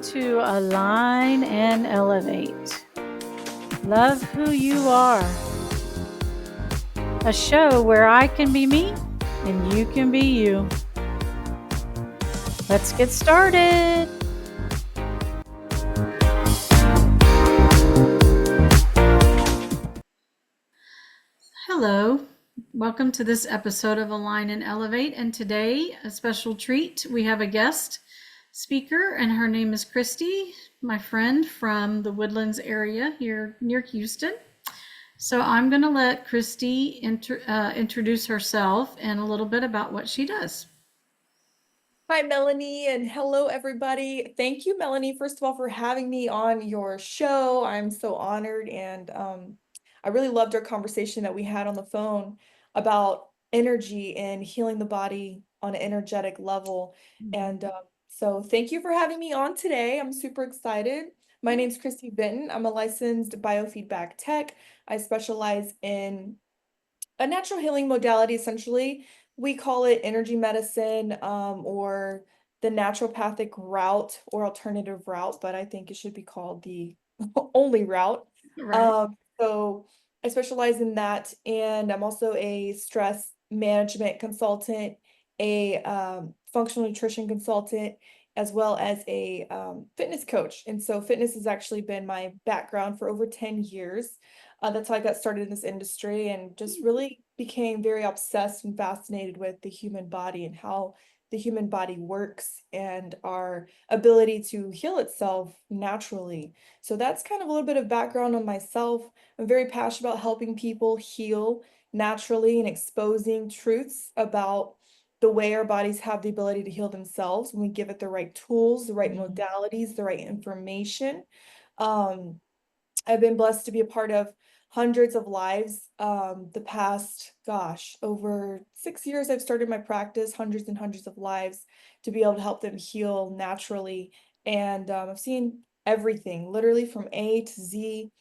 to Align and Elevate. Love who you are. A show where I can be me and you can be you. Let's get started. Hello. Welcome to this episode of Align and Elevate. And today, a special treat. We have a guest speaker, and her name is Kristy, my friend from the Woodlands area here near Houston. So I'm going to let Kristy introduce herself and a little bit about what she does. Hi, Melanie, and hello, everybody. Thank you, Melanie, first of all, for having me on your show. I'm so honored, and I really loved our conversation that we had on the phone about energy and healing the body on an energetic level. And so thank you for having me on today. I'm super excited. My name's Kristy Vinton. I'm a licensed biofeedback tech. I specialize in a natural healing modality, essentially. We call it energy medicine, or the naturopathic route or alternative route, but I think it should be called the only route. Right. So I specialize in that, and I'm also a stress management consultant, a functional nutrition consultant, as well as a fitness coach. And so fitness has actually been my background for over 10 years. That's how I got started in this industry and just really became very obsessed and fascinated with the human body and how the human body works and our ability to heal itself naturally. So that's kind of a little bit of background on myself. I'm very passionate about helping people heal naturally and exposing truths about the way our bodies have the ability to heal themselves when we give it the right tools, the right modalities, the right information. Um, I've been blessed to be a part of hundreds of lives. The past, over 6 years, I've started my practice, hundreds and hundreds of lives to be able to help them heal naturally. And I've seen everything, literally from A to Z,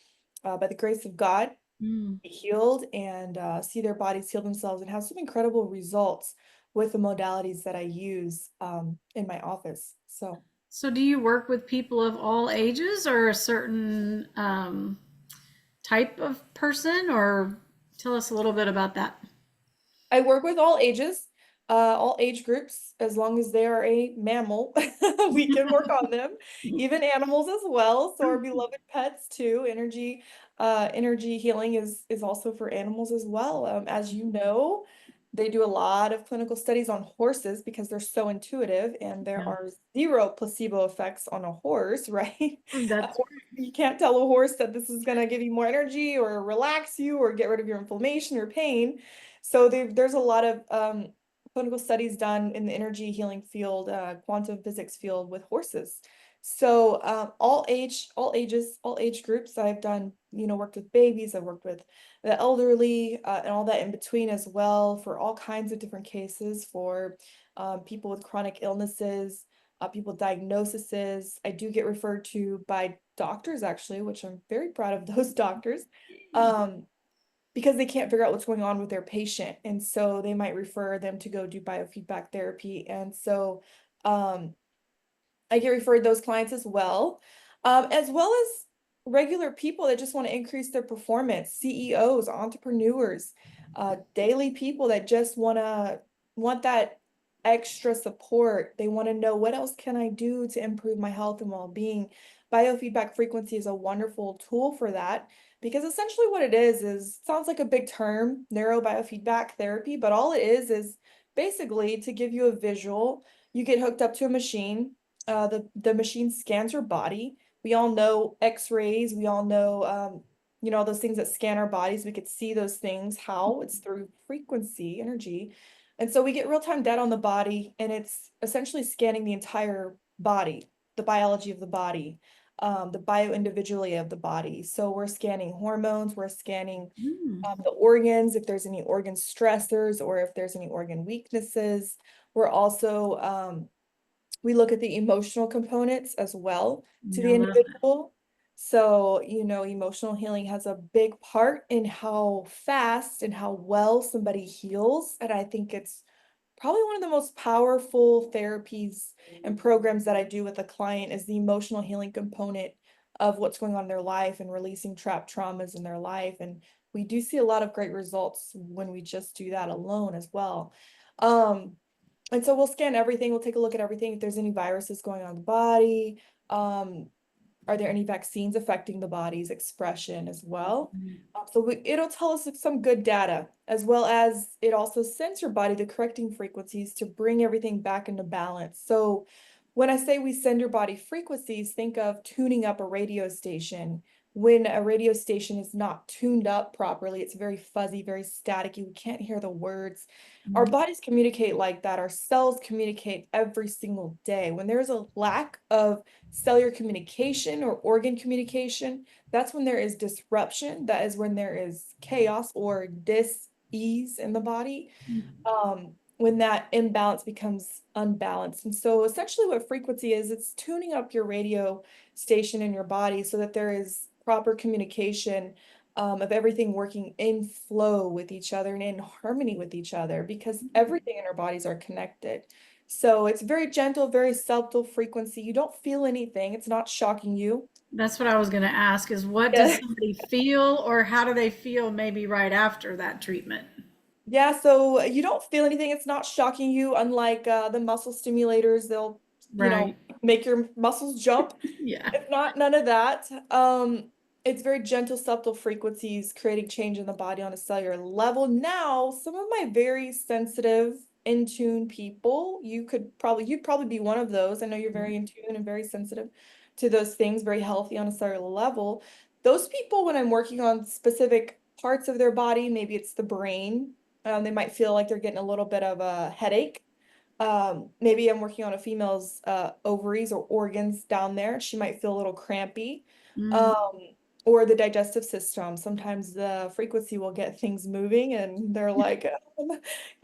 by the grace of God, be healed and see their bodies heal themselves and have some incredible results with the modalities that I use in my office. So do you work with people of all ages or a certain type of person, or tell us a little bit about that? I work with all age groups, as long as they are a mammal, we can work on them, even animals as well. So our beloved pets too. Energy healing is also for animals as well. As you know, they do a lot of clinical studies on horses because they're so intuitive, and there Yeah. are zero placebo effects on a horse, right? A That's horse, you can't tell a horse that this is going to give you more energy or relax you or get rid of your inflammation or pain. So there's a lot of clinical studies done in the energy healing field, quantum physics field with horses. So all ages, all age groups. I've done, worked with babies. I've worked with the elderly and all that in between as well for all kinds of different cases for people with chronic illnesses, people with diagnoses. I do get referred to by doctors actually, which I'm very proud of those doctors. Um, because they can't figure out what's going on with their patient. And so they might refer them to go do biofeedback therapy. And so um, I get referred those clients as well as regular people that just want to increase their performance, CEOs, entrepreneurs, daily people that just want that extra support. They want to know, what else can I do to improve my health and well-being? Biofeedback frequency is a wonderful tool for that, because essentially what it is sounds like a big term, neurobiofeedback therapy, but all it is basically to give you a visual. You get hooked up to a machine. The machine scans your body. We all know X-rays. We all know, those things that scan our bodies. We could see those things. How? It's through frequency, energy. And so we get real-time data on the body, and it's essentially scanning the entire body, the biology of the body, the bioindividuality of the body. So we're scanning hormones. We're scanning the organs, if there's any organ stressors or if there's any organ weaknesses. We're also we look at the emotional components as well to I the love that. individual. So, emotional healing has a big part in how fast and how well somebody heals. And I think it's probably one of the most powerful therapies and programs that I do with a client is the emotional healing component of what's going on in their life and releasing trapped traumas in their life. And we do see a lot of great results when we just do that alone as well. Um, and so we'll scan everything, we'll take a look at everything, if there's any viruses going on in the body. Are there any vaccines affecting the body's expression as well? It'll tell us some good data, as well as it also sends your body the correcting frequencies to bring everything back into balance. So when I say we send your body frequencies, think of tuning up a radio station. When a radio station is not tuned up properly, it's very fuzzy, very staticky. We can't hear the words. Our bodies communicate like that. Our cells communicate every single day. When there's a lack of cellular communication or organ communication, that's when there is disruption. That is when there is chaos or dis-ease in the body. When that imbalance becomes unbalanced. And so essentially what frequency is, it's tuning up your radio station in your body so that there is proper communication of everything working in flow with each other and in harmony with each other, because everything in our bodies are connected. So it's very gentle, very subtle frequency. You don't feel anything. It's not shocking you. That's what I was going to ask is what does Yeah. somebody feel or how do they feel maybe right after that treatment? Yeah, so you don't feel anything. It's not shocking you, unlike the muscle stimulators. They'll, Right. make your muscles jump. Yeah. It's not none of that. It's very gentle, subtle frequencies creating change in the body on a cellular level. Now, some of my very sensitive, in tune people, you'd probably be one of those. I know you're very in tune and very sensitive to those things, very healthy on a cellular level. Those people, when I'm working on specific parts of their body, maybe it's the brain, they might feel like they're getting a little bit of a headache. Maybe I'm working on a female's ovaries or organs down there. She might feel a little crampy. Mm, Um, or the digestive system. Sometimes the frequency will get things moving and they're like,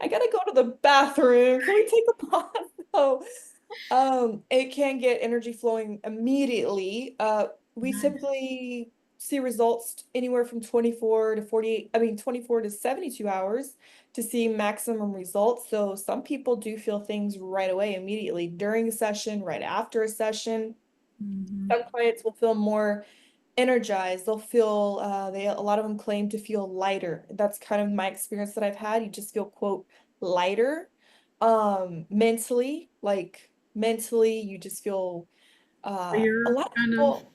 I gotta go to the bathroom. Can we take a pause? So, it can get energy flowing immediately. We nice. typically see results anywhere from 24 to 48, I mean 24 to 72 hours to see maximum results. So some people do feel things right away, immediately during a session, right after a session. Mhm. Some clients will feel more energized. They'll feel a lot of them claim to feel lighter. That's kind of my experience that I've had. You just feel, quote, lighter. Mentally, like mentally, you just feel a Clear lot of kind of. people,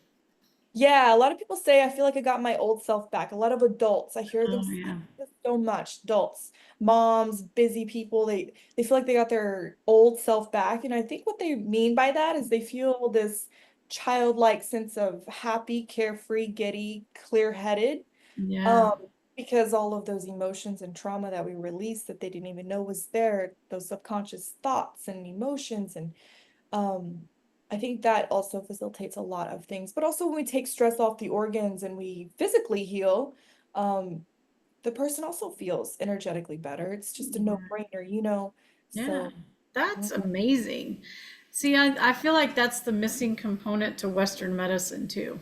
yeah, a lot of people say, I feel like I got my old self back. A lot of adults, I hear them Oh say yeah. this so much. Adults, moms, busy people, they feel like they got their old self back. And I think what they mean by that is they feel this childlike sense of happy, carefree, giddy, clear-headed. Yeah. Um, because all of those emotions and trauma that we released that they didn't even know was there, those subconscious thoughts and emotions and um, I think that also facilitates a lot of things. But also when we take stress off the organs and we physically heal, um, the person also feels energetically better. It's just a no-brainer. Yeah. So That's mhm, amazing. See, I feel like that's the missing component to Western medicine too,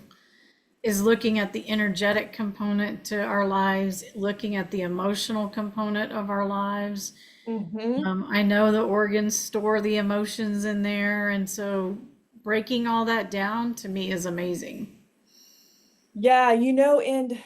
is looking at the energetic component to our lives, looking at the emotional component of our lives. mhm. I know the organs store the emotions in there, and so breaking all that down to me is amazing. Yeah, and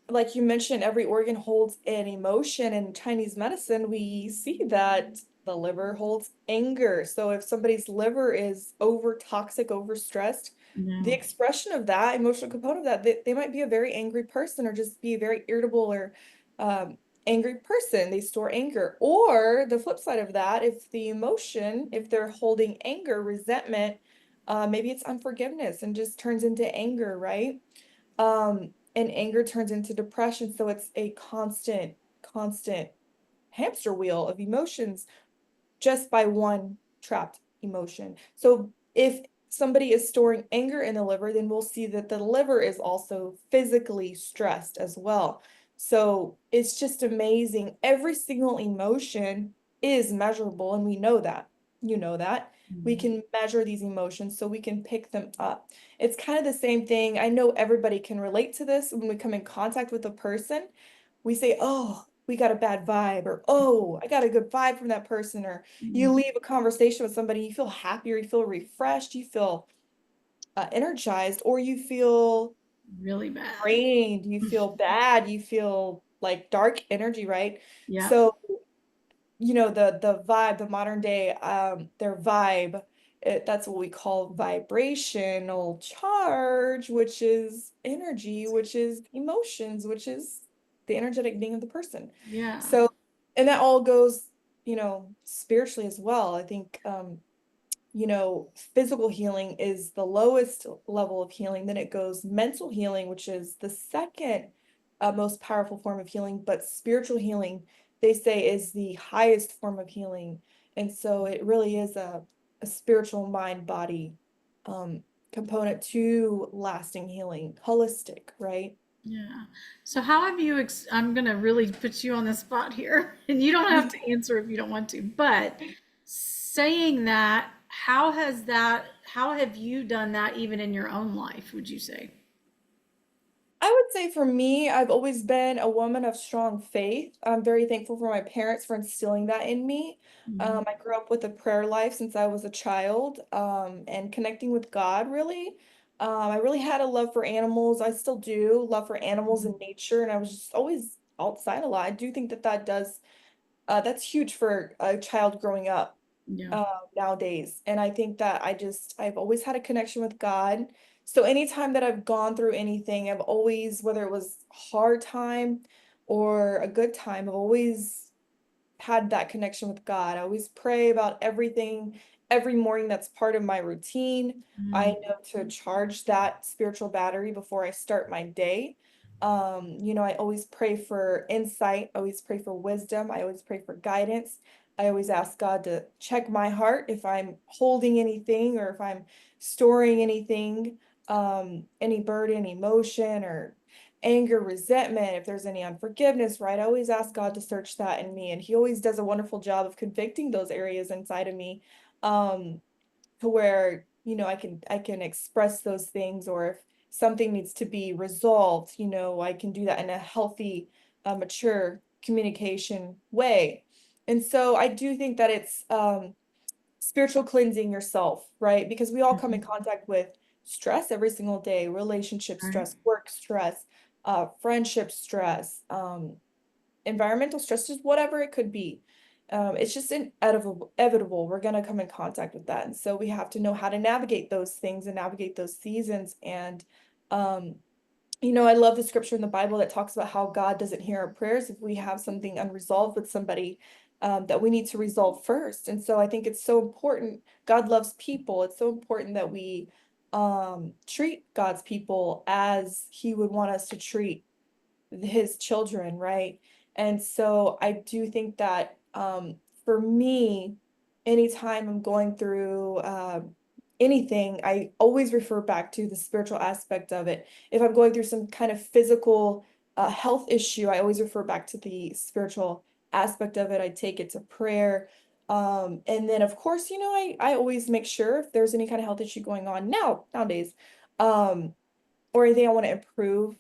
like you mentioned, every organ holds an emotion. In Chinese medicine, we see that the liver holds anger. So if somebody's liver is over toxic, over stressed, the Yeah. expression of that emotional component of that, they might be a very angry person or just be a very irritable or um, angry person. They store anger. Or the flip side of that, if they're holding anger, resentment, maybe it's unforgiveness and just turns into anger, right? And anger turns into depression. So it's a constant hamster wheel of emotions just by one trapped emotion. So if somebody is storing anger in the liver, then we'll see that the liver is also physically stressed as well. So it's just amazing. Every single emotion is measurable, and we know that. You know that. We can measure these emotions so we can pick them up. It's kind of the same thing. I know everybody can relate to this when we come in contact with a person. We say, oh, we got a bad vibe, or oh, I got a good vibe from that person, or you Mm, leave a conversation with somebody, you feel happier, you feel refreshed, you feel energized, or you feel really bad. drained, you feel bad, you feel like dark energy, right? Yeah. So, the vibe, the modern day, their vibe, that's what we call vibrational charge, which is energy, which is emotions, which is the energetic being of the person. Yeah. So, and that all goes, spiritually as well. I think physical healing is the lowest level of healing. Then it goes mental healing, which is the second most powerful form of healing. But spiritual healing, they say, is the highest form of healing. And so it really is a spiritual mind body component to lasting healing, holistic, right? Yeah. So how have you I'm going to really put you on the spot here and you don't have to answer if you don't want to, but saying that, how have you done that even in your own life, would you say? I would say for me, I've always been a woman of strong faith. I'm very thankful for my parents for instilling that in me. Mhm. I grew up with a prayer life since I was a child, and connecting with God, really. I really had a love for animals. I still do, love for animals and nature, and I was just always outside a lot. I do think that that's huge for a child growing up Yeah. nowadays. And I think that I've always had a connection with God. So anytime that I've gone through anything, I've always, whether it was hard time or a good time, I've always had that connection with God. I always pray about everything every morning. That's part of my routine. I Mm, know to charge that spiritual battery before I start my day. I always pray for insight, I always pray for wisdom, I always pray for guidance. I always ask God to check my heart if I'm holding anything or if I'm storing anything, any burden, emotion, or anger, resentment, if there's any unforgiveness, right? I always ask God to search that in me, and He always does a wonderful job of convicting those areas inside of me, um, to where, I can express those things, or if something needs to be resolved, I can do that in a healthy, mature communication way. And so I do think that it's spiritual cleansing yourself, right? Because we all come in mhm. contact with stress every single day, relationship Right. stress, work stress, friendship stress, environmental stress, just whatever it could be. It's just inevitable. We're going to come in contact with that. And so we have to know how to navigate those things and navigate those seasons. And um, I love the scripture in the Bible that talks about how God doesn't hear our prayers if we have something unresolved with somebody, that we need to resolve first. And so I think it's so important. God loves people. It's so important that we treat God's people as He would want us to treat his children, right? And so I do think that for me, anytime I'm going through anything, I always refer back to the spiritual aspect of it. If I'm going through some kind of physical health issue, I always refer back to the spiritual aspect of it. I take it to prayer. And then, of course, I always make sure if there's any kind of health issue going on nowadays. Um, or anything I want to improve,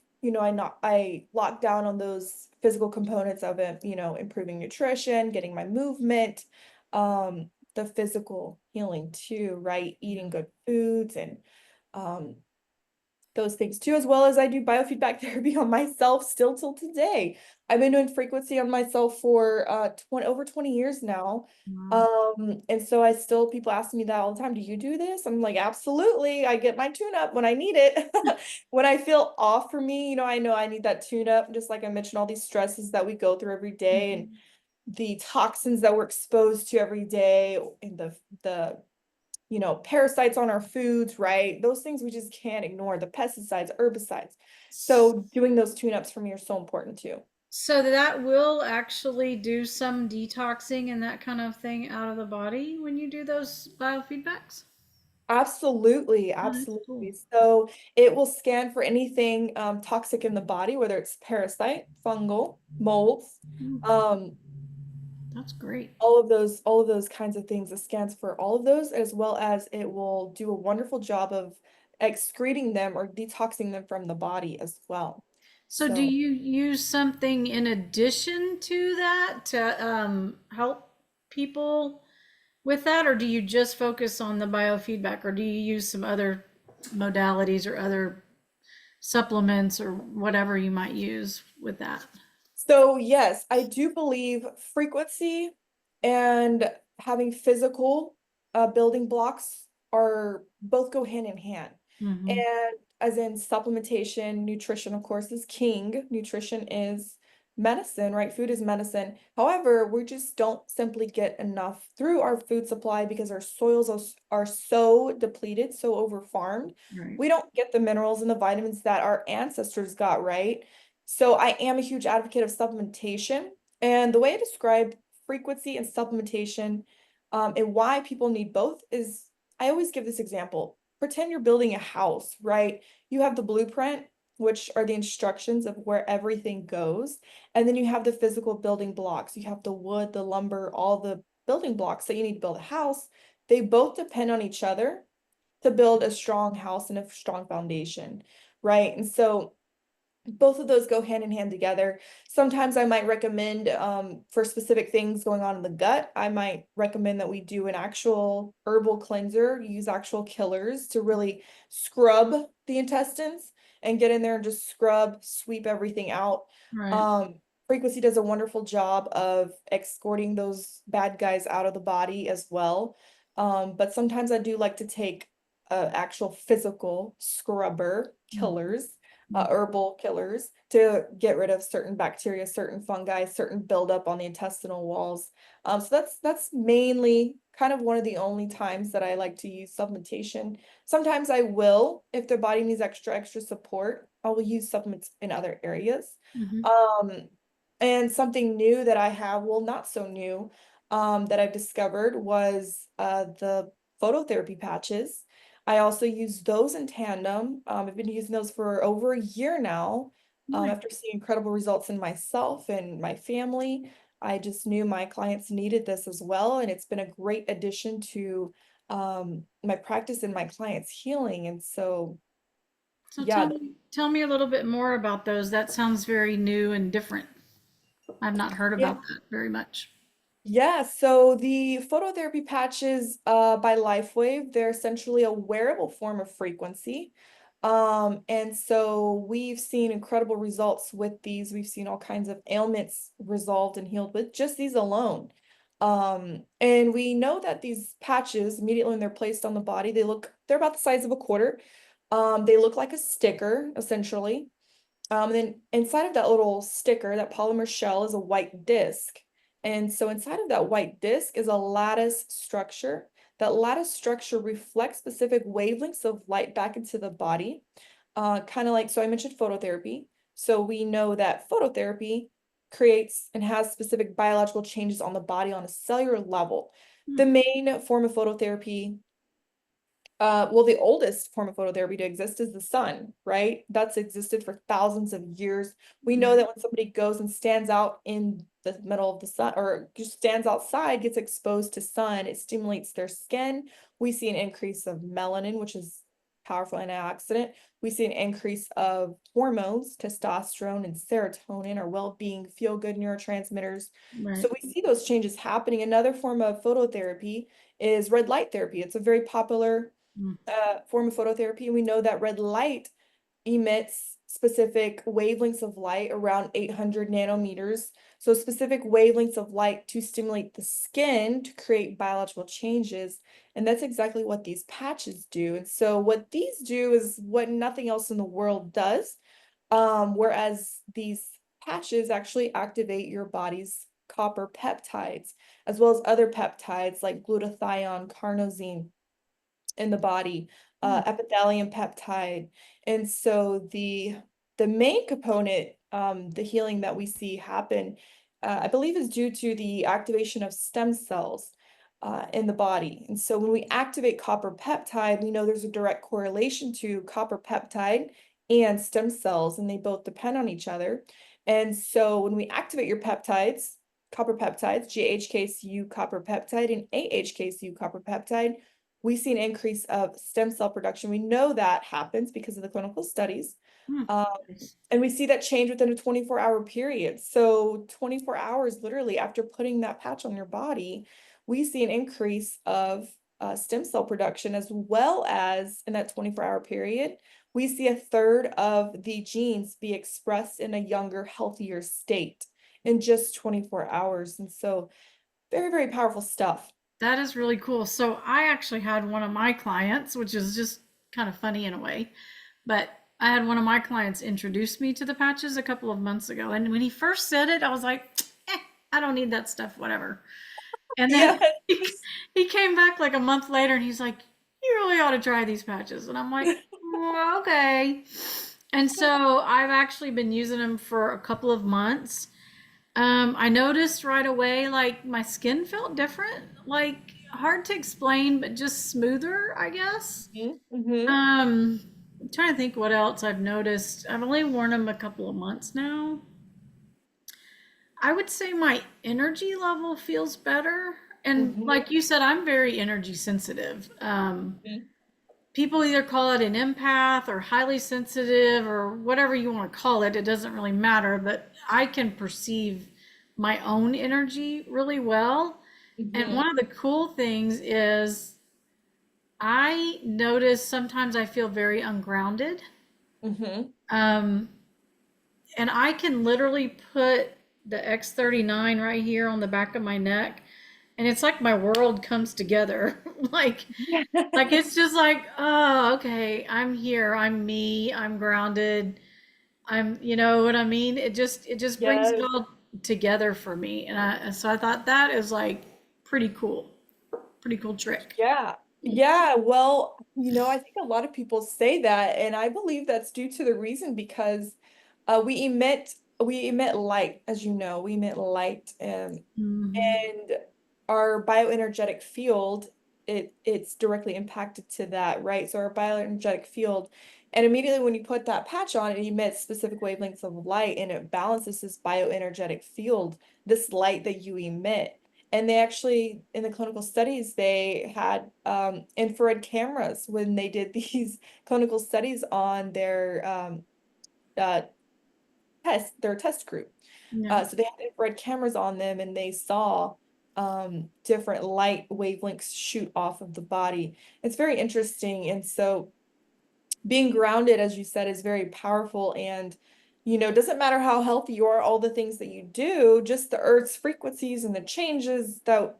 I lock down on those physical components of it, improving nutrition, getting my movement, the physical healing too, right? Eating good foods and um those things too, as well as I do biofeedback therapy on myself still till today. I've been doing frequency on myself for 20 years now. Wow. And so people ask me that all the time. Do you do this? I'm like, absolutely. I get my tune up when I need it. When I feel off for me, I know I need that tune up, just like I mentioned, all these stresses that we go through every day and Mhm. the toxins that we're exposed to every day, and the parasites on our foods, right? Those things we just can't ignore, the pesticides, herbicides. So doing those tune-ups for me are so important too. So that will actually do some detoxing and that kind of thing out of the body when you do those biofeedbacks? Absolutely, Oh, that's cool. absolutely. So it will scan for anything toxic in the body, whether it's parasite, fungal, molds, Mm, um, that's great. all of those kinds of things. It scans for all of those, as well as it will do a wonderful job of excreting them or detoxing them from the body as well. So do So. you use something in addition to that to help people with that, or do you just focus on the biofeedback, or do you use some other modalities or other supplements or whatever you might use with that? So yes, I do believe frequency and having physical building blocks are both go hand in hand. Mm-hmm. And as in supplementation, nutrition, of course, is king. Nutrition is medicine, right? Food is medicine. However, we just don't simply get enough through our food supply because our soils are so depleted, so over farmed. Right. We don't get the minerals and the vitamins that our ancestors got, right? So I am a huge advocate of supplementation. And the way I describe frequency and supplementation, and why people need both is I always give this example. Pretend you're building a house, right? You have the blueprint, which are the instructions of where everything goes. And then you have the physical building blocks. You have the wood, the lumber, all the building blocks that you need to build a house. They both depend on each other to build a strong house and a strong foundation, right? And so both of those go hand in hand together. Sometimes I might recommend for specific things going on in the gut, I might recommend that we do an actual herbal cleanser, use actual killers to really scrub the intestines and get in there and just scrub, sweep everything out. Right. Um, Frequency does a wonderful job of escorting those bad guys out of the body as well. But sometimes I do like to take actual physical scrubber killers, Mm-hmm. herbal killers to get rid of certain bacteria, certain fungi, certain buildup on the intestinal walls. So that's mainly kind of one of the only times that I like to use supplementation. Sometimes I will, if the body needs extra support, I will use supplements in other areas. Mm-hmm. Um, and something new that I have, well, not so new, that I've discovered was the phototherapy patches. I also use those in tandem. I've been using those for over a year now. Nice. After seeing incredible results in myself and my family, I just knew my clients needed this as well. And it's been a great addition to my practice and my clients' healing. And so, So yeah, tell me a little bit more about those. That sounds very new and different. I've not heard yeah. about that very much. Yeah, so the phototherapy patches by LifeWave, they're essentially a wearable form of frequency. And so we've seen incredible results with these. We've seen all kinds of ailments resolved and healed with just these alone. And we know that these patches, immediately when they're placed on the body, they're about the size of a quarter. They look like a sticker, essentially. Then inside of that little sticker, that polymer shell is a white disc. And so inside of that white disc is a lattice structure. That lattice structure reflects specific wavelengths of light back into the body. Kind of like, so I mentioned phototherapy. So we know that phototherapy creates and has specific biological changes on the body on a cellular level. Hmm. The main form of phototherapy, well, the oldest form of phototherapy to exist is the sun, right? That's existed for thousands of years. We know Right. that when somebody goes and stands out in the middle of the sun or just stands outside, gets exposed to sun, it stimulates their skin. We see an increase of melanin, which is powerful antioxidant. We see an increase of hormones, testosterone and serotonin, our well-being, feel-good neurotransmitters. Right. So we see those changes happening. Another form of phototherapy is red light therapy. It's a very popular Mm. form of phototherapy. And we know that red light emits specific wavelengths of light around 800 nanometers. So specific wavelengths of light to stimulate the skin to create biological changes. And that's exactly what these patches do. And so what these do is what nothing else in the world does. Whereas these patches actually activate your body's copper peptides, as well as other peptides like glutathione, carnosine, in the body, Mm. epithelium peptide. And so the main component, the healing that we see happen, I believe is due to the activation of stem cells in the body. And so when we activate copper peptide, we know there's a direct correlation to copper peptide and stem cells, and they both depend on each other. And so when we activate your peptides, copper peptides, GHKCU copper peptide and AHKCU copper peptide, we see an increase of stem cell production. We know that happens because of the clinical studies. Hmm. Um, and we see that change within a 24-hour period. So 24 hours literally after putting that patch on your body, we see an increase of stem cell production, as well as in that 24-hour period, we see a third of the genes be expressed in a younger, healthier state in just 24 hours. And so very, very powerful stuff. That is really cool. So I actually had one of my clients, which is just kind of funny in a way, but I had one of my clients introduce me to the patches a couple of months ago. And when he first said it, I was like, I don't need that stuff, whatever. And then Yes. he came back like a month later and he's like, you really ought to try these patches. And I'm like, well, okay. And so I've actually been using them for a couple of months. I noticed right away, like my skin felt different, like hard to explain, but just smoother, I guess. Mm-hmm. I'm trying to think what else I've noticed. I've only worn them a couple of months now. I would say my energy level feels better. And Mm-hmm. like you said, I'm very energy sensitive. Mm-hmm. People either call it an empath or highly sensitive or whatever you want to call it. It doesn't really matter, but I can perceive my own energy really well. And Mm-hmm. one of the cool things is I notice sometimes I feel very ungrounded. Mm-hmm. Um, and I can literally put the X39 right here on the back of my neck, and it's like my world comes together. like Yes. it's just like, oh, okay, I'm here, I'm me, I'm grounded, you know what I mean? It just brings it Yes. all together for me, and so I thought that is like pretty cool, pretty cool trick. Yeah. Yeah. Well, I think a lot of people say that, and I believe that's due to the reason because we emit light, as you know, we emit light, Hmm. and our bioenergetic field, it's directly impacted to that, right? So our bioenergetic field, and immediately when you put that patch on, it emits specific wavelengths of light and it balances this bioenergetic field, this light that you emit. And they actually, in the clinical studies, they had infrared cameras when they did these clinical studies on uh, their test group. Yeah. So they had infrared cameras on them and they saw different light wavelengths shoot off of the body. It's very interesting. And so being grounded, as you said, is very powerful. And, it doesn't matter how healthy you are, all the things that you do, just the Earth's frequencies and the changes that,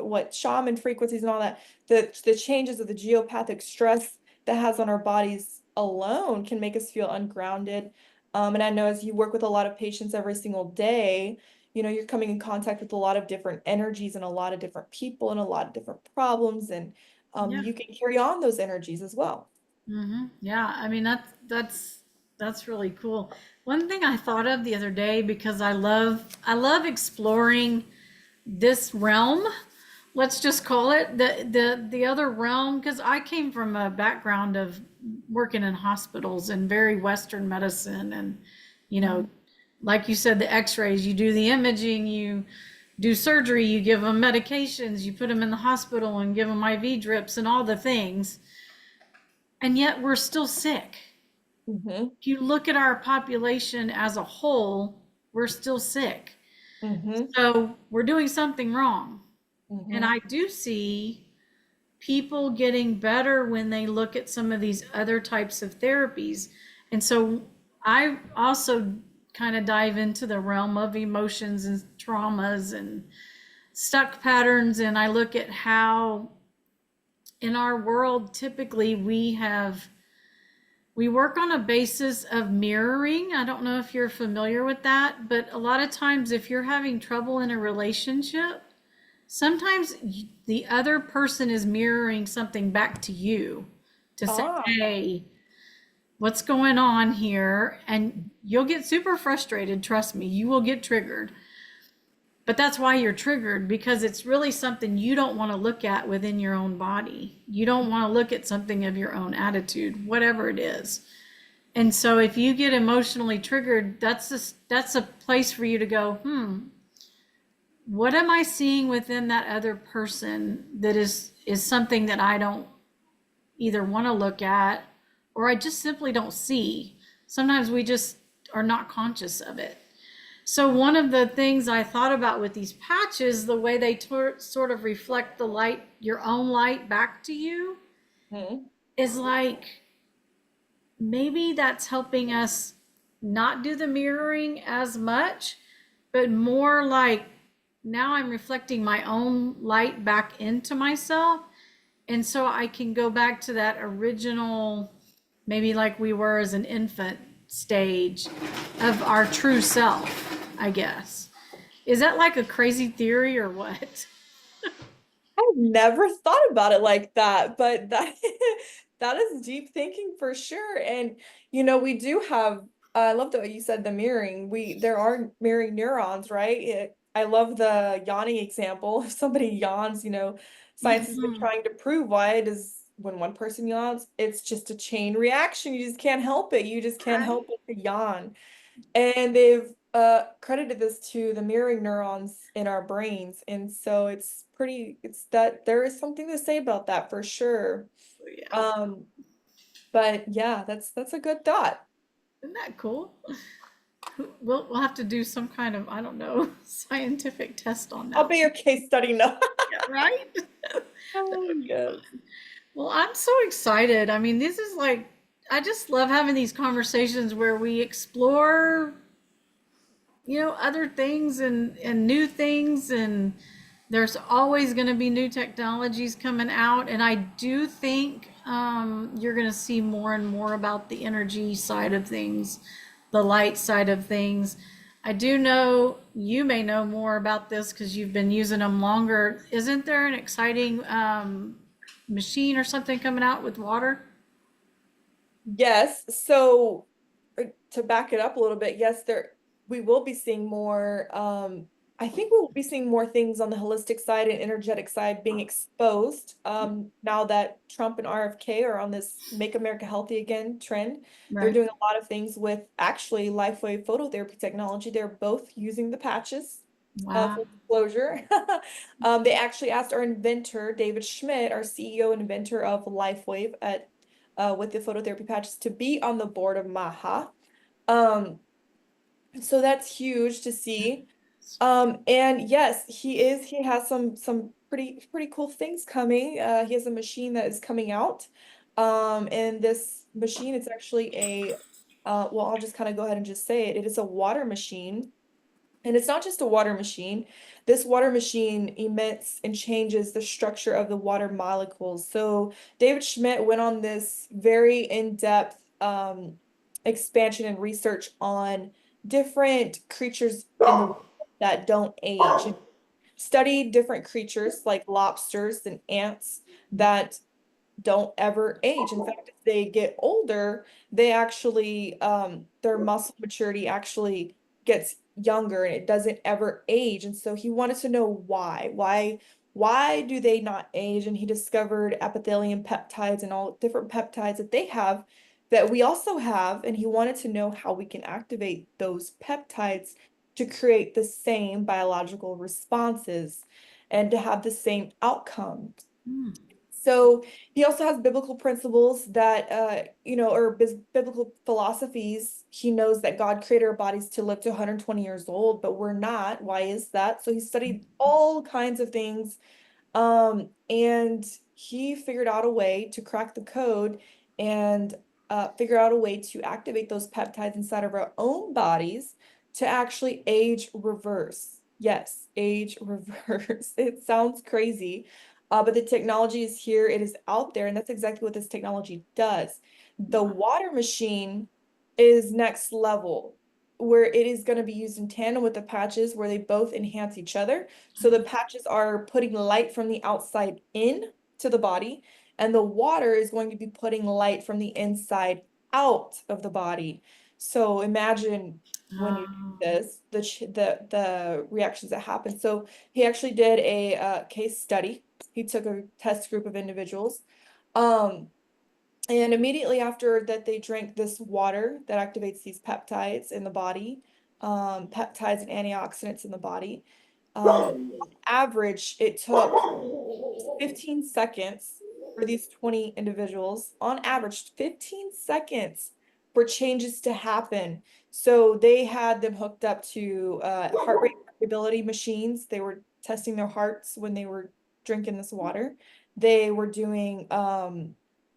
what shaman frequencies and all that, the changes of the geopathic stress that has on our bodies alone can make us feel ungrounded. And I know as you work with a lot of patients every single day, you're coming in contact with a lot of different energies and a lot of different people and a lot of different problems. And Yeah. you can carry on those energies as well. Yeah, I mean that's really cool. One thing I thought of the other day because I love exploring this realm. Let's just call it the other realm because I came from a background of working in hospitals and very Western medicine and you know, like you said, the X-rays, you do the imaging, you do surgery, you give them medications, you put them in the hospital and give them IV drips and all the things, and yet we're still sick. Mm-hmm. If you look at our population as a whole, we're still sick. Mm-hmm. So we're doing something wrong. And Mm-hmm. I do see people getting better when they look at some of these other types of therapies. And so I also kind of dive into the realm of emotions and traumas and stuck patterns. And I look at how in our world, typically we work on a basis of mirroring. I don't know if you're familiar with that, but a lot of times if you're having trouble in a relationship, sometimes the other person is mirroring something back to you to say, Ah. hey, what's going on here? And you'll get super frustrated. Trust me, you will get triggered. But that's why you're triggered because it's really something you don't want to look at within your own body. You don't want to look at something of your own attitude, whatever it is. And so if you get emotionally triggered, that's a place for you to go, what am I seeing within that other person that is something that I don't either want to look at or I just simply don't see. sometimes we just are not conscious of it. So one of the things I thought about with these patches, the way they sort of reflect the light, your own light back to you, Mhm. is like maybe that's helping us not do the mirroring as much, but more like now I'm reflecting my own light back into myself. And so I can go back to that original, maybe like we were as an infant stage of our true self, I guess. Is that like a crazy theory or what? I've never thought about it like that, but that that is deep thinking for sure. And we do have, I love the way you said the mirroring. There are mirroring neurons, right? I love the yawning example. If somebody yawns, science has been Mm-hmm. trying to prove why it is when one person yawns, it's just a chain reaction. You just can't help it. You just can't Right. help but to yawn. And they've credited this to the mirroring neurons in our brains. And so it's that there is something to say about that for sure. Yeah. Um, but yeah, that's a good thought. Isn't that cool? We'll have to do some kind of, I don't know, scientific test on I'll that be one. your case study now. Yeah, right? That Oh, would be yes. fun. Well, I'm so excited. I mean, this is like, I just love having these conversations where we explore, other things and new things. And there's always going to be new technologies coming out. And I do think you're going to see more and more about the energy side of things, the light side of things. I do know you may know more about this because you've been using them longer. Isn't there an exciting machine or something coming out with water? Yes. So to back it up a little bit, yes, we will be seeing more. I think we will be seeing more things on the holistic side and energetic side being exposed. Now that Trump and RFK are on this Make America Healthy Again trend, they're Right. doing a lot of things with actually LifeWave phototherapy technology. They're both using the patches. Wow. Full disclosure. They actually asked our inventor, David Schmidt, our CEO and inventor of LifeWave with the phototherapy patches to be on the board of MAHA. Um, so that's huge to see. And yes, he has some pretty cool things coming. He has a machine that is coming out. And this machine, it's actually well, I'll just kind of go ahead and just say it. It is a water machine, and it's not just a water machine. This water machine emits and changes the structure of the water molecules. So David Schmidt went on this very in-depth expansion and research on different creatures in the world that don't age. And studied different creatures like lobsters and ants that don't ever age. In fact, as they get older, they actually their muscle maturity actually gets younger and it doesn't ever age. And so he wanted to know why. Why do they not age? And he discovered epithelium peptides and all different peptides that they have that we also have. And he wanted to know how we can activate those peptides to create the same biological responses and to have the same outcome. Hmm. So he also has biblical principles that, or biblical philosophies. He knows that God created our bodies to live to 120 years old, but we're not. Why is that? So he studied all kinds of things, and he figured out a way to crack the code and figure out a way to activate those peptides inside of our own bodies to actually age reverse. Yes, age reverse. It sounds crazy, but the technology is here, it is out there, and that's exactly what this technology does. The Wow. water machine is next level, where it is going to be used in tandem with the patches, where they both enhance each other. So the patches are putting light from the outside in to the body, and the water is going to be putting light from the inside out of the body. So imagine when you do Um, this, the reactions that happen. So he actually did a case study. He took a test group of individuals. Um, and immediately after that, they drank this water that activates these peptides in the body, peptides and antioxidants in the body. On average, it took 15 seconds for these 20 individuals, on average, 15 seconds for changes to happen. So they had them hooked up to heart rate variability machines. They were testing their hearts when they were drinking this water. They were doing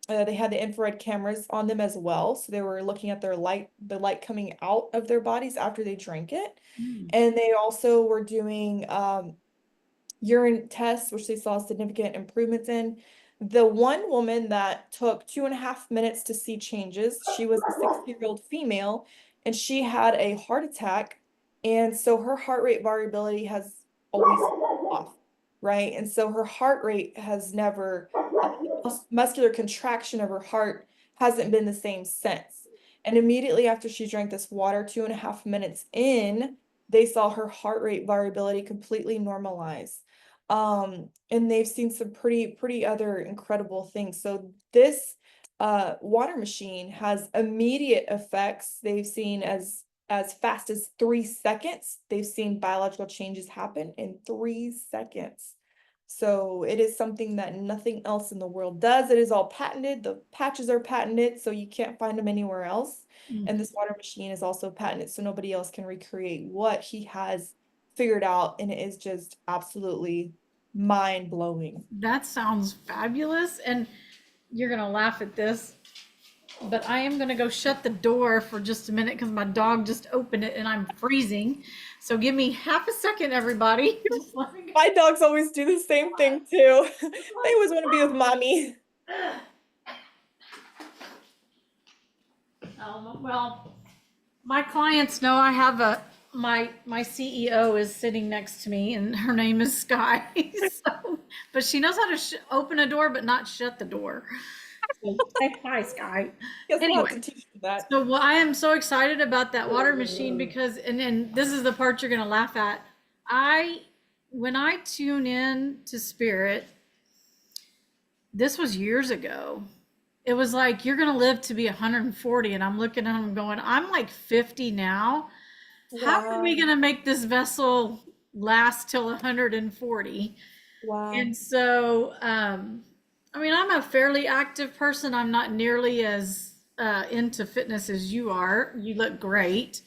they had the infrared cameras on them as well. So they were looking at their light, the light coming out of their bodies after they drank it. Mm. And they also were doing urine tests, which they saw significant improvements in. The one woman that took 2.5 minutes to see changes, she was a 60-year-old female, and she had a heart attack. And so her heart rate variability has always off, right? And so her heart rate has never, muscular contraction of her heart hasn't been the same since. And immediately after she drank this water, 2.5 minutes in, they saw her heart rate variability completely normalize. And they've seen some pretty other incredible things. So this water machine has immediate effects. They've seen as fast as 3 seconds. They've seen biological changes happen in 3 seconds. So it is something that nothing else in the world does. It is all patented. The patches are patented, so you can't find them anywhere else. Mm. And this water machine is also patented, so nobody else can recreate what he has figured out. And it is just absolutely mind blowing. That sounds fabulous. And you're going to laugh at this, but I am going to go shut the door for just a minute because my dog just opened it and I'm freezing. So give me half a second, everybody. Just let me My dogs always do the same thing too. They always want to be with mommy. Well, my clients know I have my CEO is sitting next to me and her name is Sky. So, but she knows how to open a door but not shut the door. So say hi, Sky. Guess we'll have Anyway, to teach you that. so well, I am so excited about that water machine because, and this is the part you're gonna laugh at. I when I tune in to spirit, this was years ago. It was like you're gonna live to be 140, and I'm looking at him going, I'm like 50 now. How are Wow. we gonna make this vessel last till 140? Wow. And so, I mean, I'm a fairly active person. I'm not nearly as into fitness as you are. You look great.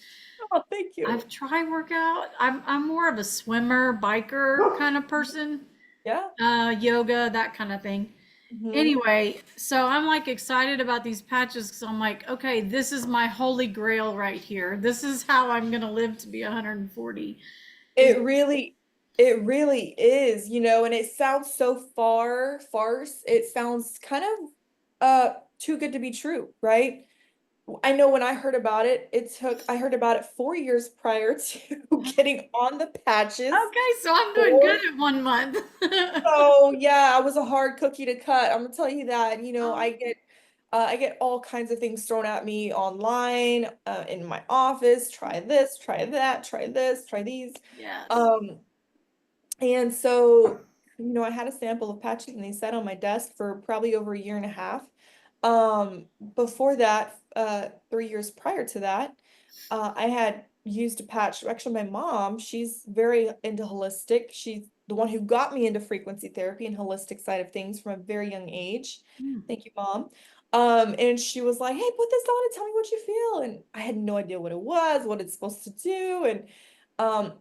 Oh, thank you. I've tried workout. I'm more of a swimmer, biker kind of person. Yeah. Yoga, that kind of thing. Hmm. Anyway, so I'm like excited about these patches because I'm like, okay, this is my holy grail right here. This is how I'm gonna live to be 140. Is It really is, and it sounds so farce. It sounds kind of too good to be true, right? I know when I heard about it, I heard about it 4 years prior to getting on the patches. okay, so I'm doing good Four. at 1 month. So yeah, I was a hard cookie to cut. I'm gonna tell you that. Oh, I get all kinds of things thrown at me online, in my office. Try this, try that, try this, try these. yes. Um, and so, I had a sample of patches and they sat on my desk for probably over a year and a half. Before that, 3 years prior to that, I had used a patch. Actually, my mom, she's very into holistic. She's the one who got me into frequency therapy and holistic side of things from a very young age. Hmm. Thank you, Mom. And she was like, "Hey, put this on and tell me what you feel." And I had no idea what it was, what it's supposed to do. And um,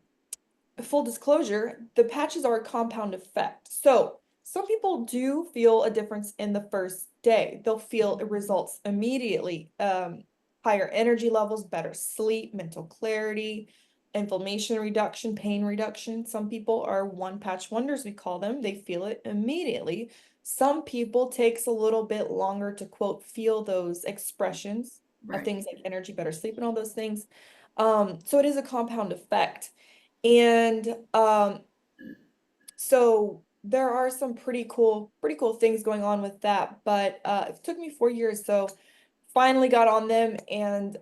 full disclosure, the patches are a compound effect. So some people do feel a difference in the first day. They'll feel results immediately. Higher energy levels, better sleep, mental clarity, inflammation reduction, pain reduction. Some people are one patch wonders, we call them. They feel it immediately. Some people takes a little bit longer to quote feel those expressions of Right. things like energy, better sleep, and all those things. So it is a compound effect. And so there are some pretty cool things going on with that. But it took me 4 years, so finally got on them, and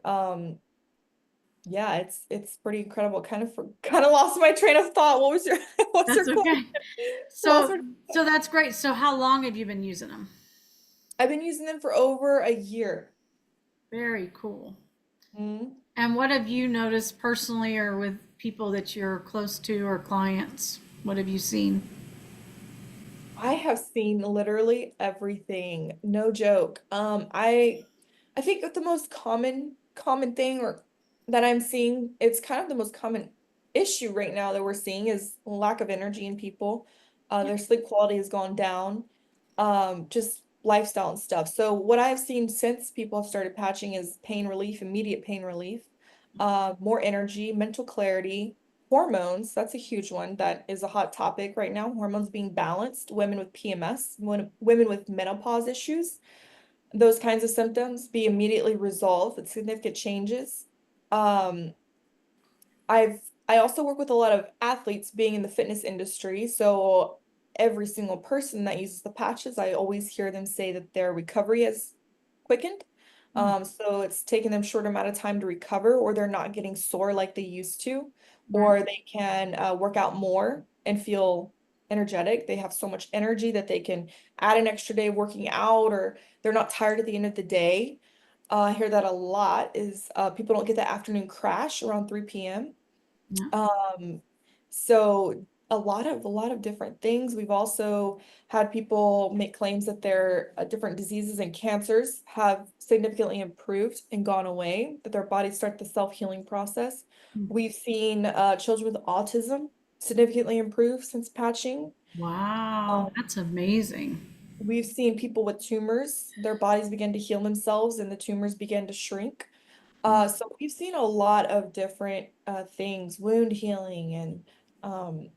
yeah, it's pretty incredible. Kind of lost my train of thought. What was your what's That's your question? okay. Lost So, my- so that's great. So how long have you been using them? I've been using them for over a year. Very cool. Mhm. And what have you noticed personally or with people that you're close to or clients? What have you seen? I have seen literally everything. No joke. I I think that the most common thing or that I'm seeing, it's kind of the most common issue right now that we're seeing is lack of energy in people. Their sleep quality has gone down, just lifestyle and stuff. So what I've seen since people have started patching is pain relief, immediate pain relief, more energy, mental clarity, hormones. That's a huge one that is a hot topic right now. Hormones being balanced, women with PMS, women with menopause issues, those kinds of symptoms be immediately resolved with significant changes. Um, I also work with a lot of athletes being in the fitness industry, so every single person that uses the patches, I always hear them say that their recovery has quickened. Mm, So it's taken them short amount of time to recover, or they're not getting sore like they used to, right. or they can work out more and feel energetic. They have so much energy that they can add an extra day working out, or they're not tired at the end of the day. I hear that a lot is people don't get the afternoon crash around 3 p.m. Yeah. Um, so a lot of different things. We've also had people make claims that their different diseases and cancers have significantly improved and gone away, that their bodies start the self-healing process. Mm. We've seen children with autism significantly improve since patching. Wow, Um, that's amazing. we've seen people with tumors, their bodies begin to heal themselves and the tumors begin to shrink. So we've seen a lot of different things, wound healing and um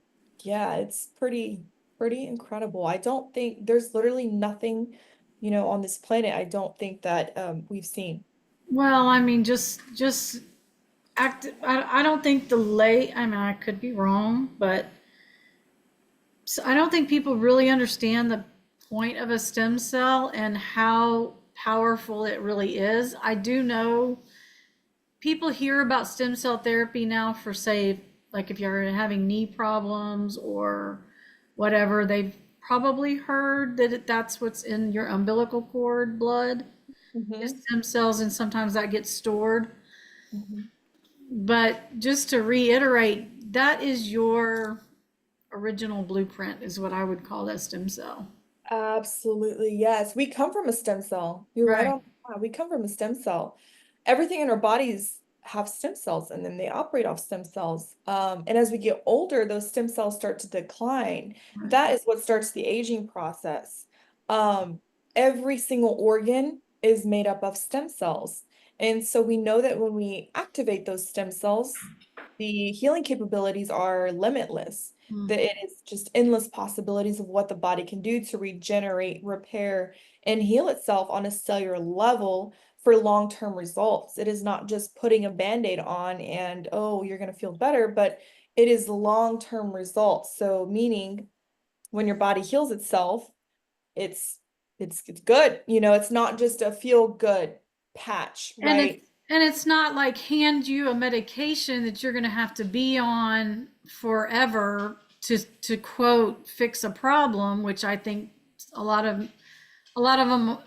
yeah, it's pretty incredible. I don't think there's literally nothing, on this planet I don't think that we've seen. Well, I mean, just act. I don't think the lay. I mean, I could be wrong, but I don't think people really understand the point of a stem cell and how powerful it really is. I do know people hear about stem cell therapy now for, say, like if you're having knee problems or whatever, they've probably heard that that's what's in your umbilical cord blood is Hmm. stem cells, and sometimes that gets stored. Hmm. But just to reiterate, that is your original blueprint, is what I would call that stem cell. Absolutely, yes. We come from a stem cell. You're right Right. on. We come from a stem cell. Everything in our bodies have stem cells and then they operate off stem cells. And as we get older, those stem cells start to decline. Right. That is what starts the aging process. Um, every single organ is made up of stem cells. And so we know that when we activate those stem cells, the healing capabilities are limitless, Mm. that it is just endless possibilities of what the body can do to regenerate, repair, and heal itself on a cellular level for long-term results. It is not just putting a band-aid on and, oh, you're going to feel better, but it is long-term results. So meaning when your body heals itself, it's it's good. It's not just a feel good patch, And right? it's not like hand you a medication that you're going to have to be on forever to quote fix a problem, which I think a lot of a lot of them,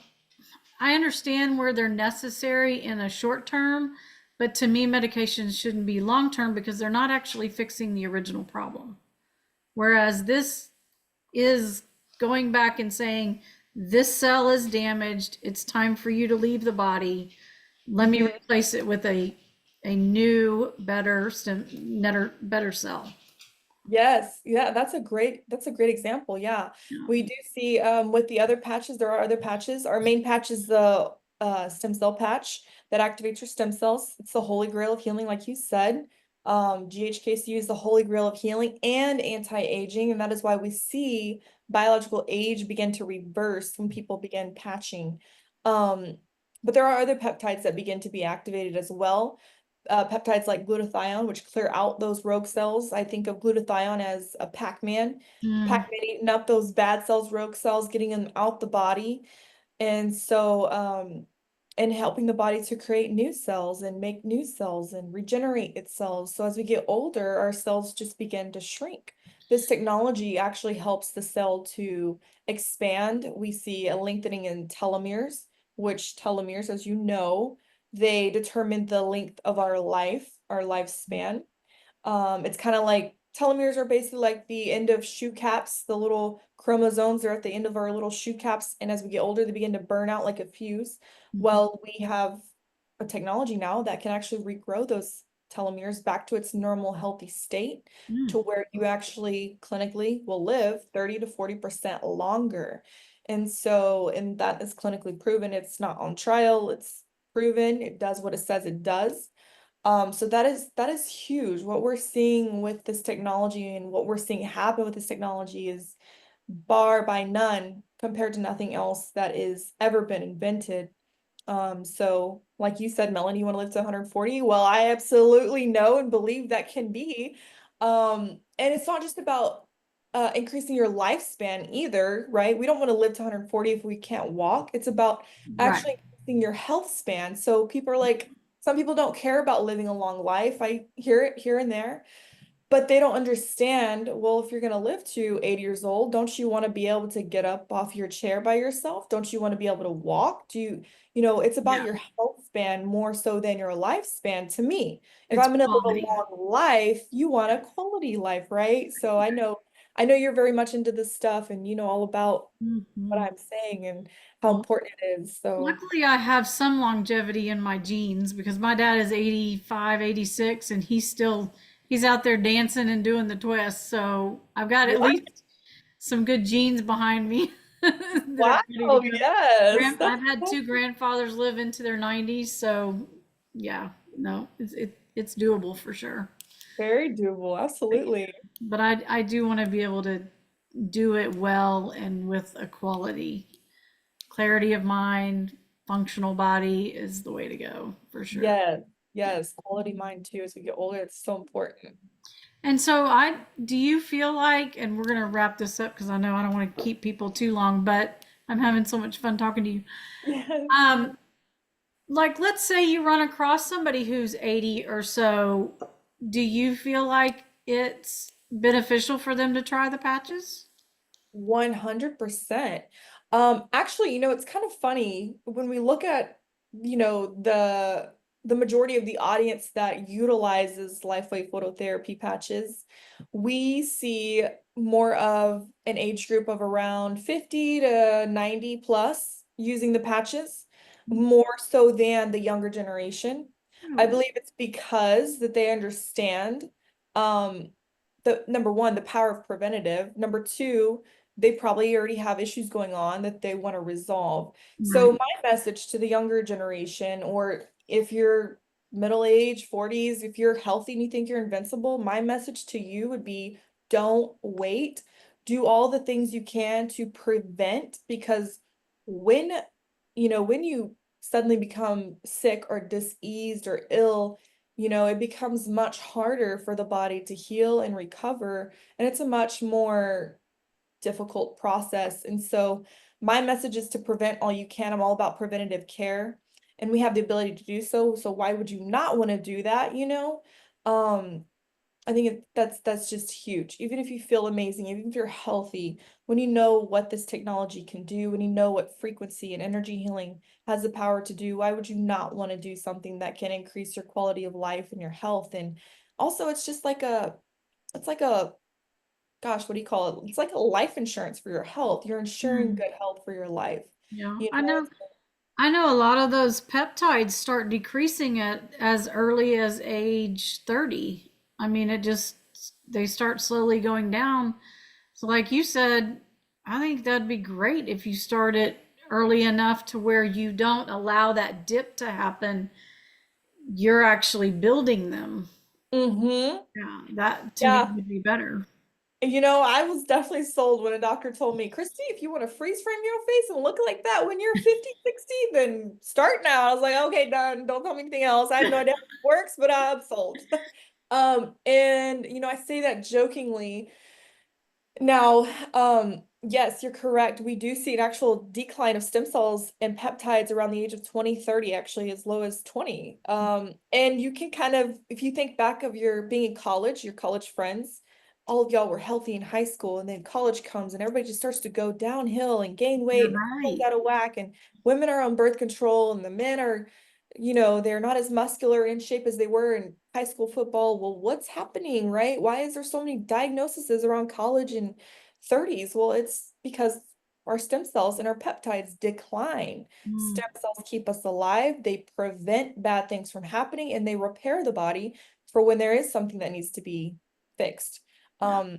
I understand where they're necessary in a short term, but to me medications shouldn't be long term because they're not actually fixing the original problem. Whereas this is going back and saying this cell is damaged, it's time for you to leave the body, let me Mhm. replace it with a new better better cell. Yes, yeah, that's a great example. Yeah. Yeah. We do see with the other patches, there are other patches. Our main patch is the stem cell patch that activates your stem cells. It's the holy grail of healing, like you said. GHKC is the holy grail of healing and anti-aging, and that is why we see biological age begin to reverse when people begin patching. Um, but there are other peptides that begin to be activated as well, peptides like glutathione, which clear out those rogue cells. I think of glutathione as a Pac-Man. Mm. Pac-Man eating up those bad cells, rogue cells, getting them out the body. And so, and helping the body to create new cells and make new cells and regenerate its cells. So as we get older, our cells just begin to shrink. This technology actually helps the cell to expand. We see a lengthening in telomeres, which telomeres, as you know, they determine the length of our life, our lifespan. It's kind of like telomeres are basically like the end of shoe caps, the little chromosomes are at the end of our little shoe caps. And as we get older, they begin to burn out like a fuse. Mhm. Well, we have a technology now that can actually regrow those telomeres back to its normal healthy state Mm. to where you actually clinically will live 30 to 40% longer. And so, and that is clinically proven. It's not on trial, it's proven, it does what it says it does. So that is huge. What we're seeing with this technology and what we're seeing happen with this technology is bar by none compared to nothing else that is ever been invented. So like you said, Melanie, you want to live to 140? Well, I absolutely know and believe that can be. And it's not just about increasing your lifespan either, right? We don't want to live to 140 if we can't walk. It's about Right. actually increasing your health span. So people are like, some people don't care about living a long life. I hear it here and there. But they don't understand, well, if you're going to live to 80 years old, don't you want to be able to get up off your chair by yourself? Don't you want to be able to walk? It's about Yeah. your health span more so than your lifespan to me. If It's I'm going to live a quality. long life, you want a quality life, right? So I know you're very much into this stuff and you know all about what Mhm. I'm saying and how Well, important it is. So, luckily I have some longevity in my genes because my dad is 85, 86, and he's out there dancing and doing the twists. So I've got at what? least some good genes behind me that are Wow, ready to go. yes. That's I've had so two grandfathers live into their 90s, so yeah, no, it's doable for sure. very doable. Absolutely. But I do want to be able to do it well and with a quality. Clarity of mind, functional body is the way to go for sure. Yes, yes, quality mind too as we get older. It's so important. And so do you feel like, and we're going to wrap this up because I know I don't want to keep people too long, but I'm having so much fun talking to you. Yes. Um, like let's say you run across somebody who's 80 or so, do you feel like it's beneficial for them to try the patches? 100%. Actually, it's kind of funny when we look at, the majority of the audience that utilizes LifeWave phototherapy patches, we see more of an age group of around 50 to 90 plus using the patches, more so than the younger generation. I Oh, believe it's because that they understand um the number one, the power of preventative. Number two, they probably already have issues going on that they want to resolve. So right. my message to the younger generation, or if you're middle age, 40s, if you're healthy and you think you're invincible, my message to you would be don't wait. Do all the things you can to prevent because when when you suddenly become sick or diseased or ill, it becomes much harder for the body to heal and recover, and it's a much more difficult process. And so my message is to prevent all you can. I'm all about preventative care, and we have the ability to do so. So why would you not want to do that? Um, I think that's just huge. Even if you feel amazing, even if you're healthy, when you know what this technology can do, when you know what frequency and energy healing has the power to do, why would you not want to do something that can increase your quality of life and your health? And also, it's just it's like a, gosh, what do you call it? It's like a life insurance for your health. You're ensuring Mm, good health for your life, yeah, you I know? know. I know a lot of those peptides start decreasing at as early as age 30. I mean, they start slowly going down. So, like you said, I think that'd be great if you start it early enough to where you don't allow that dip to happen. You're actually building them. Mm-hmm. Yeah, that to me Yeah. would be better. I was definitely sold when a doctor told me, Kristy, if you want to freeze frame your face and look like that when you're 50, 60, then start now. I was like, okay, done. Don't tell me anything else. I have no idea how it works, but I'm sold. And I say that jokingly. Now, yes, you're correct. We do see an actual decline of stem cells and peptides around the age of 20, 30, actually, as low as 20. And you can kind of, if you think back of your being in college, your college friends, all of y'all were healthy in high school, and then college comes and everybody just starts to go downhill and gain weight You're and hormones right. out of whack, and women are on birth control and the men are they're not as muscular in shape as they were in high school football. Well, what's happening, right? Why is there so many diagnoses around college and 30s? Well, it's because our stem cells and our peptides decline. Mm, Stem cells keep us alive, they prevent bad things from happening, and they repair the body for when there is something that needs to be fixed. yeah.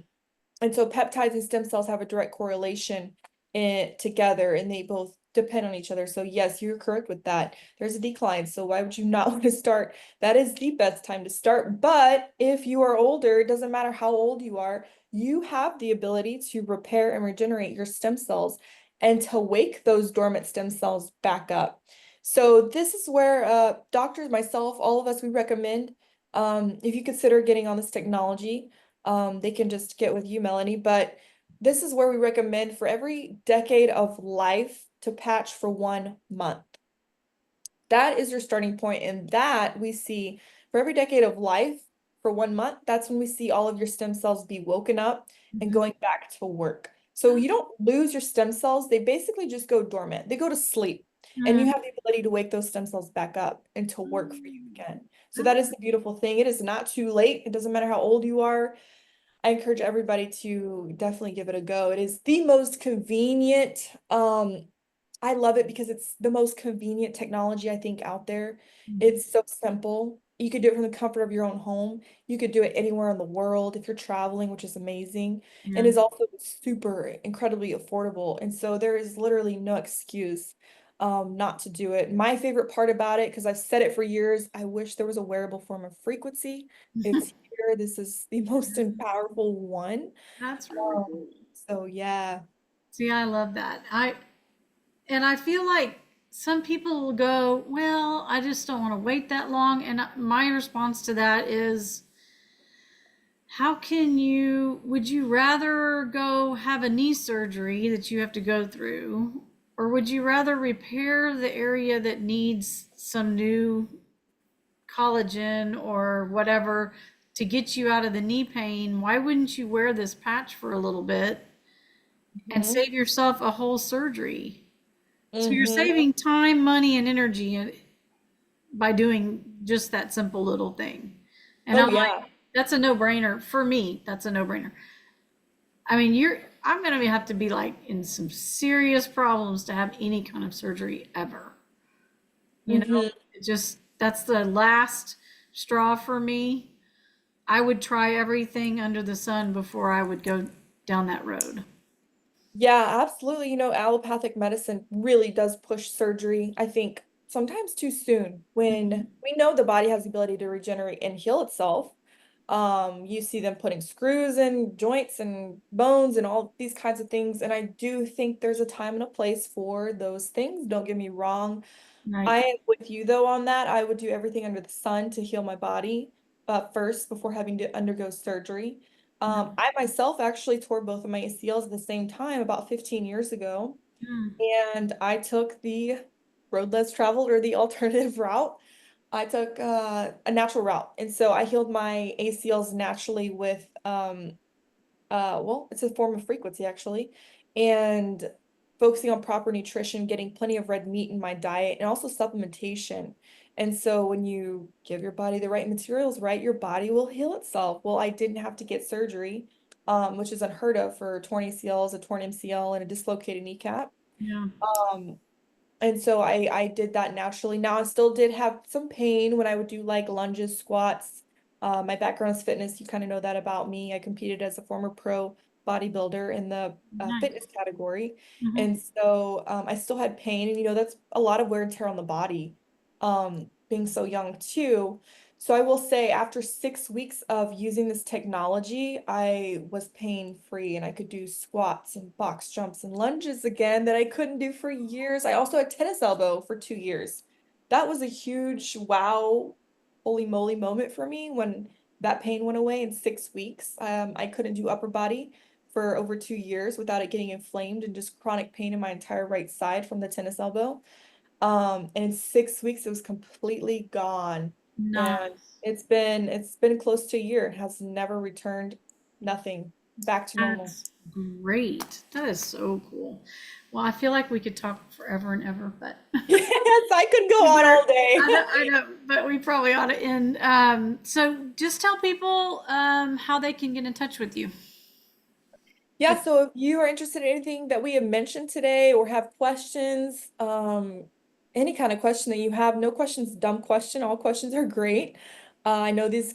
And so peptides and stem cells have a direct correlation together, and they both depend on each other. So yes, you're correct with that. There's a decline. So why would you not want to start? That is the best time to start. But if you are older, it doesn't matter how old you are, you have the ability to repair and regenerate your stem cells and to wake those dormant stem cells back up. So this is where doctors, myself, all of us, we recommend if you consider getting on this technology, they can just get with you, Melanie. But this is where we recommend for every decade of life to patch for 1 month. That is your starting point, and that we see for every decade of life for 1 month, that's when we see all of your stem cells be woken up and Mhm. going back to work. So you don't lose your stem cells, they basically just go dormant. They go to sleep, and you Mm. have the ability to wake those stem cells back up and to work for you Mm. again. So that That's is the beautiful thing. It is not too late. It doesn't matter how old you are. I encourage everybody to definitely give it a go. It is the most convenient. I love it because it's the most convenient technology I think out there. mhm. It's so simple. You could do it from the comfort of your own home. You could do it anywhere in the world if you're traveling, which is amazing. And Yeah. is also super incredibly affordable. And so there is literally no excuse not to do it. My favorite part about it, because I've said it for years, I wish there was a wearable form of frequency. It's here. This is the most powerful one. That's really Um, cool. so yeah. See, I love that. I feel like some people will go, well, I just don't want to wait that long. And my response to that is, would you rather go have a knee surgery that you have to go through, or would you rather repair the area that needs some new collagen or whatever to get you out of the knee pain? Why wouldn't you wear this patch for a little bit and Hmm. save yourself a whole surgery? So you're Hmm. saving time, money, and energy by doing just that simple little thing. And Oh I'm yeah. like, that's a no brainer. For me, that's a no brainer. I mean, I'm going to have to be like in some serious problems to have any kind of surgery ever. Hmm. That's the last straw for me. I would try everything under the sun before I would go down that road. Yeah, absolutely. Allopathic medicine really does push surgery, I think, sometimes too soon when Mhm. we know the body has the ability to regenerate and heal itself. You see them putting screws in joints and bones and all these kinds of things. And I do think there's a time and a place for those things. Don't get me wrong. Right. I am with you though on that. I would do everything under the sun to heal my body first before having to undergo surgery. Yeah. I myself actually tore both of my ACLs at the same time about 15 years ago, Mm. and I took the road less traveled or the alternative route. I took a natural route, and so I healed my ACLs naturally with well, it's a form of frequency actually, and focusing on proper nutrition, getting plenty of red meat in my diet, and also supplementation. And so when you give your body the right materials, right, your body will heal itself. Well, I didn't have to get surgery, which is unheard of for torn ACLs, a torn MCL, and a dislocated kneecap. Yeah. Um, and so I did that naturally. Now I still did have some pain when I would do like lunges, squats. My background is fitness. You kind of know that about me. I competed as a former pro bodybuilder in the Nice. fitness category. Hmm. And so I still had pain. And that's a lot of wear and tear on the body, being so young too. So I will say after 6 weeks of using this technology, I was pain free and I could do squats and box jumps and lunges again that I couldn't do for years. I also had tennis elbow for 2 years. That was a huge wow, holy moly moment for me when that pain went away in 6 weeks. I couldn't do upper body for over 2 years without it getting inflamed and just chronic pain in my entire right side from the tennis elbow. And in 6 weeks, it was completely gone. And Nice. it's been close to a year. It has never returned. Nothing. back to normal. That's great. That is so cool. Well, I feel like we could talk forever and ever, but Yes, I could go on we're, all day. I know, but we probably ought to end. So just tell people how they can get in touch with you. Yeah, so if you are interested in anything that we have mentioned today or have questions, any kind of question that you have, no question's a dumb question. All questions are great. I know these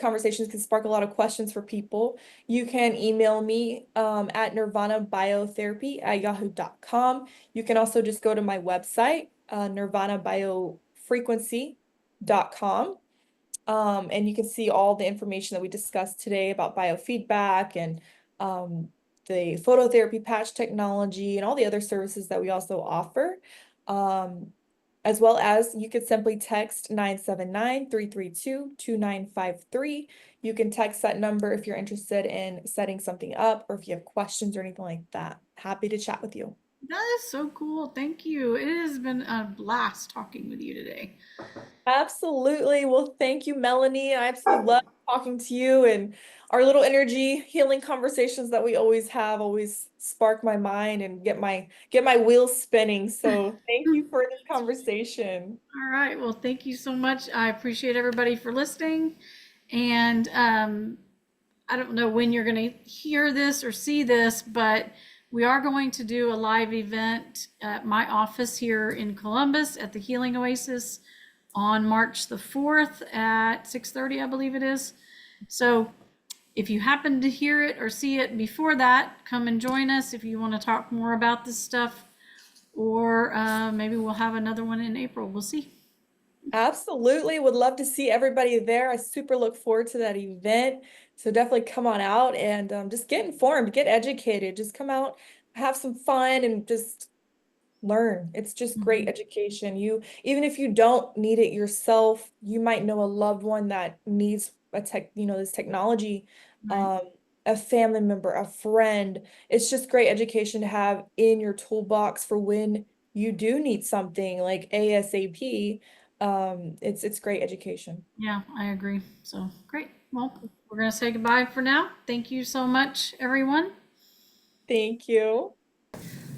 conversations can spark a lot of questions for people. You can email me at nirvanabiotherapy@yahoo.com. You can also just go to my website, nirvanabiofrequency.com. And you can see all the information that we discussed today about biofeedback and um, the phototherapy patch technology and all the other services that we also offer. Um, as well as you could simply text 979-332-2953. You can text that number if you're interested in setting something up or if you have questions or anything like that. Happy to chat with you. That is so cool. Thank you. It has been a blast talking with you today. Absolutely. Well, thank you, Melanie. I absolutely love talking to you, and our little energy healing conversations that we always have always spark my mind and get my wheels spinning. So thank you for this conversation. All right. Well, thank you so much. I appreciate everybody for listening. And I don't know when you're going to hear this or see this, but we are going to do a live event at my office here in Columbus at the Healing Oasis on March the 4th at 6:30, I believe it is. So if you happen to hear it or see it before that, come and join us if you want to talk more about this stuff. Or maybe we'll have another one in April. We'll see. Absolutely. Would love to see everybody there. I super look forward to that event. So definitely come on out and just get informed, get educated. Just come out, have some fun, and just learn. It's just great Mhm. education. Even if you don't need it yourself, you might know a loved one that needs this technology, Right. um, a family member, a friend. It's just great education to have in your toolbox for when you do need something like ASAP. It's great education. Yeah, I agree. So great. Well, we're going to say goodbye for now. Thank you so much, everyone. Thank you.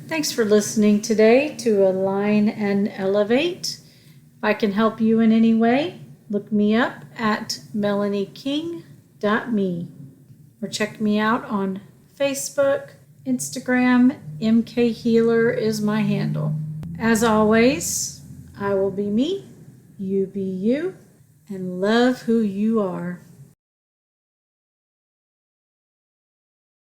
Thanks for listening today to Align and Elevate. If I can help you in any way, look me up at melanieking.me or check me out on Facebook, Instagram. MK Healer is my handle. As always, I will be me, you be you, and love who you are.